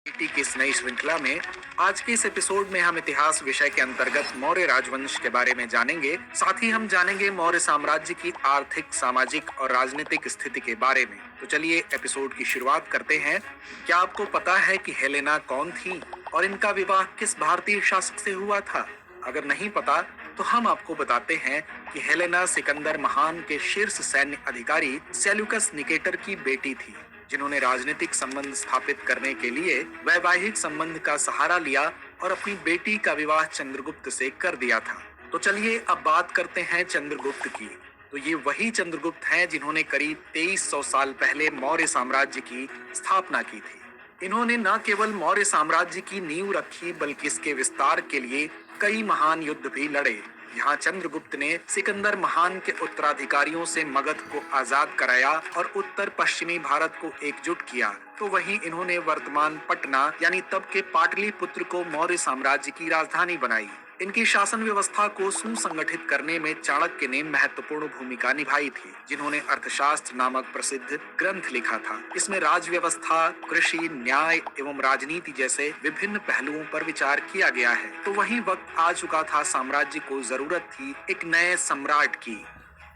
की इस नई श्रृंखला में आज के इस एपिसोड में हम इतिहास विषय के अंतर्गत मौर्य राजवंश के बारे में जानेंगे। साथ ही हम जानेंगे मौर्य साम्राज्य की आर्थिक, सामाजिक और राजनीतिक स्थिति के बारे में। तो चलिए एपिसोड की शुरुआत करते हैं। क्या आपको पता है कि हेलेना कौन थी और इनका विवाह किस भारतीय शासक से हुआ था? अगर नहीं पता तो हम आपको बताते हैं कि हेलेना सिकंदर महान के शीर्ष सैन्य अधिकारी सेल्यूकस निकेटर की बेटी थी, जिन्होंने राजनीतिक संबंध स्थापित करने के लिए वैवाहिक संबंध का सहारा लिया और अपनी बेटी का विवाह चंद्रगुप्त से कर दिया था। तो चलिए अब बात करते हैं चंद्रगुप्त की। तो ये वही चंद्रगुप्त हैं जिन्होंने करीब 2300 साल पहले मौर्य साम्राज्य की स्थापना की थी। इन्होंने न केवल मौर्य साम्राज्य की नींव रखी बल्कि इसके विस्तार के लिए कई महान युद्ध भी लड़े। यहाँ चंद्रगुप्त ने सिकंदर महान के उत्तराधिकारियों से मगध को आजाद कराया और उत्तर पश्चिमी भारत को एकजुट किया। तो वहीं इन्होंने वर्तमान पटना यानी तब के पाटलिपुत्र को मौर्य साम्राज्य की राजधानी बनाई। इनकी शासन व्यवस्था को सुसंगठित करने में चाणक्य ने महत्वपूर्ण भूमिका निभाई थी, जिन्होंने अर्थशास्त्र नामक प्रसिद्ध ग्रंथ लिखा था। इसमें राज व्यवस्था, कृषि, न्याय एवं राजनीति जैसे विभिन्न पहलुओं पर विचार किया गया है। तो वही वक्त आ चुका था, साम्राज्य को जरूरत थी एक नए सम्राट की।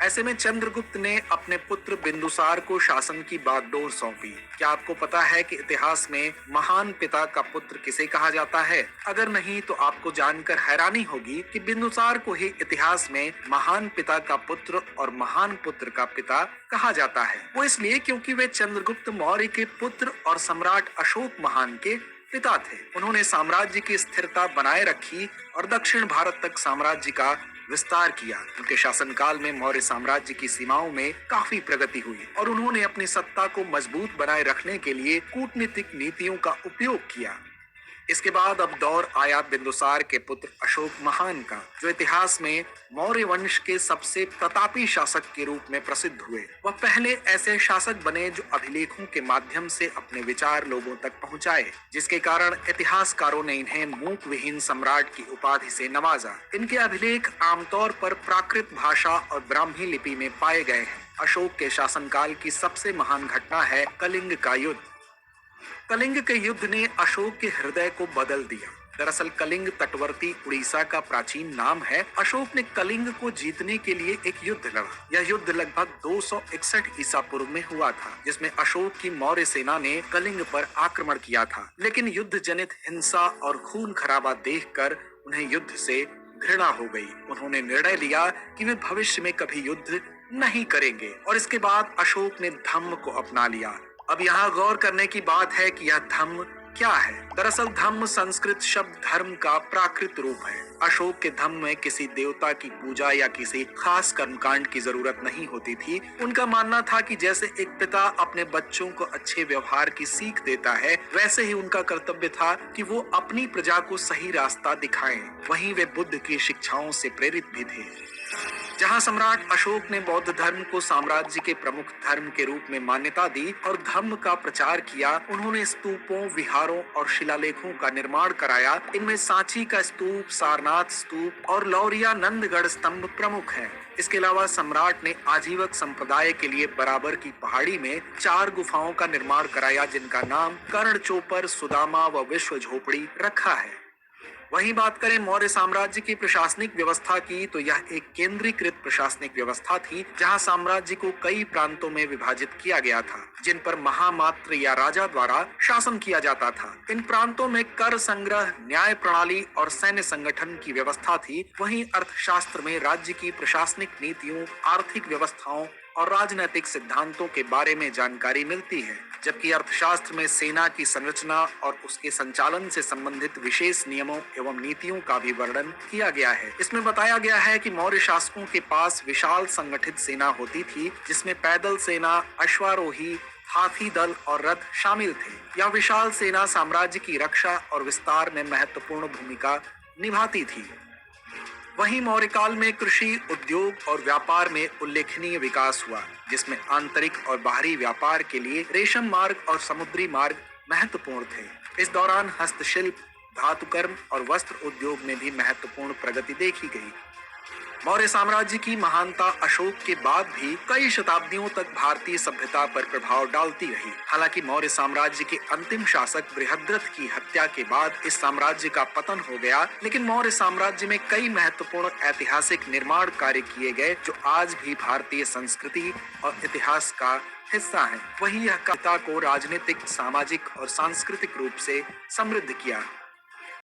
ऐसे में चंद्रगुप्त ने अपने पुत्र बिंदुसार को शासन की बागडोर सौंपी। क्या आपको पता है कि इतिहास में महान पिता का पुत्र किसे कहा जाता है? अगर नहीं तो आपको जानकर हैरानी होगी कि बिंदुसार को ही इतिहास में महान पिता का पुत्र और महान पुत्र का पिता कहा जाता है। वो इसलिए क्योंकि वे चंद्रगुप्त मौर्य के पुत्र और सम्राट अशोक महान के पिता थे। उन्होंने साम्राज्य की स्थिरता बनाए रखी और दक्षिण भारत तक साम्राज्य का विस्तार किया। उनके शासनकाल में मौर्य साम्राज्य की सीमाओं में काफी प्रगति हुई और उन्होंने अपनी सत्ता को मजबूत बनाए रखने के लिए कूटनीतिक नीतियों का उपयोग किया। इसके बाद अब दौर आया बिंदुसार के पुत्र अशोक महान का, जो इतिहास में मौर्य वंश के सबसे प्रतापी शासक के रूप में प्रसिद्ध हुए। वह पहले ऐसे शासक बने जो अभिलेखों के माध्यम से अपने विचार लोगों तक पहुंचाए, जिसके कारण इतिहासकारों ने इन्हें मूक विहीन सम्राट की उपाधि से नवाजा। इनके अभिलेख आमतौर पर प्राकृत भाषा और ब्राह्मी लिपि में पाए गए हैं। अशोक के शासनकाल की सबसे महान घटना है कलिंग का युद्ध। कलिंग के युद्ध ने अशोक के हृदय को बदल दिया। दरअसल कलिंग तटवर्ती उड़ीसा का प्राचीन नाम है। अशोक ने कलिंग को जीतने के लिए एक युद्ध लड़ा। यह युद्ध लगभग 261 ईसा पूर्व में हुआ था, जिसमें अशोक की मौर्य सेना ने कलिंग पर आक्रमण किया था। लेकिन युद्ध जनित हिंसा और खून खराबा देखकर उन्हें युद्ध से घृणा हो गई। उन्होंने निर्णय लिया कि वे भविष्य में कभी युद्ध नहीं करेंगे और इसके बाद अशोक ने धम्म को अपना लिया। अब यहाँ गौर करने की बात है कि यह धम्म क्या है। दरअसल धम्म संस्कृत शब्द धर्म का प्राकृत रूप है। अशोक के धम्म में किसी देवता की पूजा या किसी खास कर्मकांड की जरूरत नहीं होती थी। उनका मानना था कि जैसे एक पिता अपने बच्चों को अच्छे व्यवहार की सीख देता है, वैसे ही उनका कर्तव्य था कि वो अपनी प्रजा को सही रास्ता दिखाएं। वहीं वे बुद्ध की शिक्षाओं से प्रेरित भी थे। जहां सम्राट अशोक ने बौद्ध धर्म को साम्राज्य के प्रमुख धर्म के रूप में मान्यता दी और धम्म का प्रचार किया, उन्होंने स्तूपों, विहारों और शिलालेखों का निर्माण कराया। इनमें सांची का स्तूप, सारनाथ स्तूप और लौरिया नंदगढ़ स्तंभ प्रमुख हैं। इसके अलावा सम्राट ने आजीवक संप्रदाय के लिए बराबर की पहाड़ी में 4 गुफाओं का निर्माण कराया, जिनका नाम कर्ण चोपर, सुदामा व विश्व झोपड़ी रखा है। वहीं बात करें मौर्य साम्राज्य की प्रशासनिक व्यवस्था की, तो यह एक केंद्रीकृत प्रशासनिक व्यवस्था थी, जहां साम्राज्य को कई प्रांतों में विभाजित किया गया था, जिन पर महामात्र या राजा द्वारा शासन किया जाता था। इन प्रांतों में कर संग्रह, न्याय प्रणाली और सैन्य संगठन की व्यवस्था थी। वहीं अर्थशास्त्र में राज्य की प्रशासनिक नीतियों, आर्थिक व्यवस्थाओं और राजनैतिक सिद्धांतों के बारे में जानकारी मिलती है, जबकि अर्थशास्त्र में सेना की संरचना और उसके संचालन से संबंधित विशेष नियमों एवं नीतियों का भी वर्णन किया गया है। इसमें बताया गया है कि मौर्य शासकों के पास विशाल संगठित सेना होती थी, जिसमें पैदल सेना, अश्वारोही, हाथी दल और रथ शामिल थे। यह विशाल सेना साम्राज्य की रक्षा और विस्तार में महत्वपूर्ण भूमिका निभाती थी। वहीं मौर्य काल में कृषि, उद्योग और व्यापार में उल्लेखनीय विकास हुआ, जिसमें आंतरिक और बाहरी व्यापार के लिए रेशम मार्ग और समुद्री मार्ग महत्वपूर्ण थे। इस दौरान हस्तशिल्प, धातुकर्म और वस्त्र उद्योग में भी महत्वपूर्ण प्रगति देखी गई। मौर्य साम्राज्य की महानता अशोक के बाद भी कई शताब्दियों तक भारतीय सभ्यता पर प्रभाव डालती रही। हालांकि मौर्य साम्राज्य के अंतिम शासक बृहद्रथ की हत्या के बाद इस साम्राज्य का पतन हो गया, लेकिन मौर्य साम्राज्य में कई महत्वपूर्ण ऐतिहासिक निर्माण कार्य किए गए जो आज भी भारतीय संस्कृति और इतिहास का हिस्सा है। वही यह कविता को राजनीतिक, सामाजिक और सांस्कृतिक रूप से समृद्ध किया।